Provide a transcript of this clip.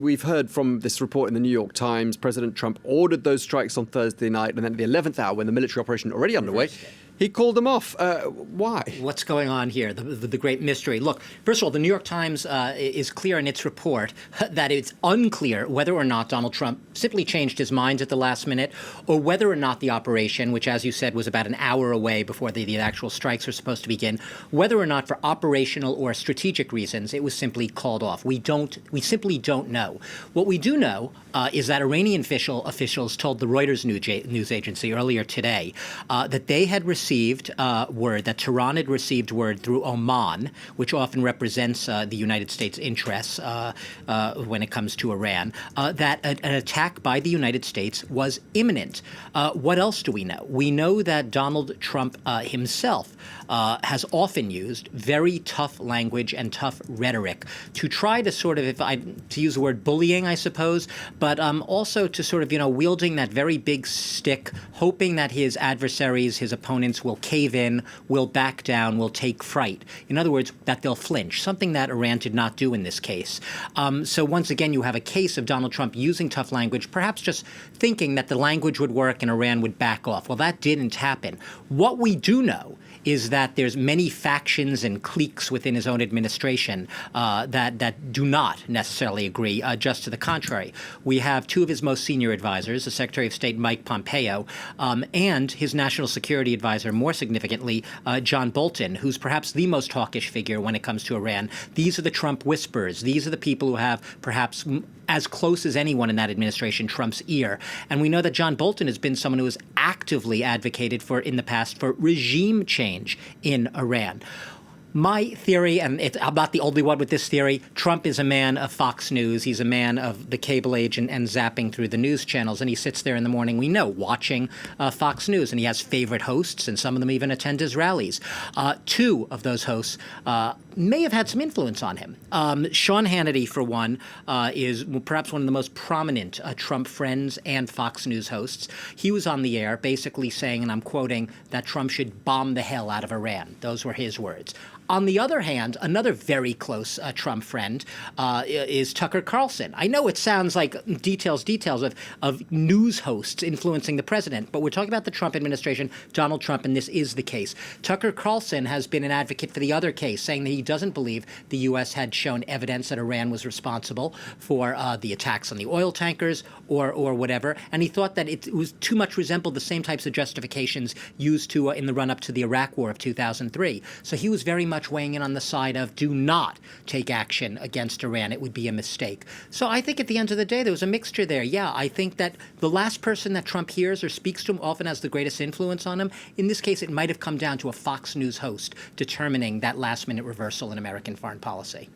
We've heard from this report in the New York Times, President Trump ordered those strikes on Thursday night, and then at the 11th hour, when the military operation already underway, he called them off. Why? What's going on here? The great mystery. Look, first of all, the New York Times is clear in its report that it's unclear whether or not Donald Trump simply changed his mind at the last minute, or whether or not the operation, which, as you said, was about an hour away before the actual strikes were supposed to begin, whether or not for operational or strategic reasons it was simply called off. We simply don't know. What we do know is that Iranian officials told the Reuters news agency earlier today that they had received word, that Tehran had received word through Oman, which often represents the United States' interests when it comes to Iran, that an attack by the United States was imminent. What else do we know? We know that Donald Trump himself has often used very tough language and tough rhetoric to try to sort of, to use the word bullying, I suppose, but also to sort of, wielding that very big stick, hoping that his adversaries, his opponents will cave in, will back down, will take fright. In other words, that they'll flinch, something that Iran did not do in this case. So once again, you have a case of Donald Trump using tough language, perhaps just thinking that the language would work and Iran would back off. Well, that didn't happen. What we do know is that there's many factions and cliques within his own administration that do not necessarily agree, just to the contrary. We have two of his most senior advisors, the Secretary of State Mike Pompeo, and his national security advisor, more significantly, John Bolton, who's perhaps the most hawkish figure when it comes to Iran. These are the Trump whisperers. These are the people who have perhaps as close as anyone in that administration Trump's ear. And we know that John Bolton has been someone who has actively advocated for, in the past, for regime change in Iran. My theory, and I'm not the only one with this theory, Trump is a man of Fox News. He's a man of the cable age and zapping through the news channels. And he sits there in the morning, we know, watching Fox News. And he has favorite hosts, and some of them even attend his rallies. Two of those hosts may have had some influence on him. Sean Hannity, for one, is perhaps one of the most prominent Trump friends and Fox News hosts. He was on the air basically saying, and I'm quoting, that Trump should bomb the hell out of Iran. Those were his words. On the other hand, another very close Trump friend is Tucker Carlson. I know it sounds like details of news hosts influencing the president, but we're talking about the Trump administration, Donald Trump, and this is the case. Tucker Carlson has been an advocate for the other case, saying that he doesn't believe the U.S. had shown evidence that Iran was responsible for the attacks on the oil tankers or whatever, and he thought that it was too much resembled the same types of justifications used to in the run-up to the Iraq War of 2003. So he was very much weighing in on the side of do not take action against Iran. It would be a mistake. So I think at the end of the day, there was a mixture there. Yeah, I think that the last person that Trump hears or speaks to him often has the greatest influence on him. In this case, it might have come down to a Fox News host determining that last-minute reversal in American foreign policy.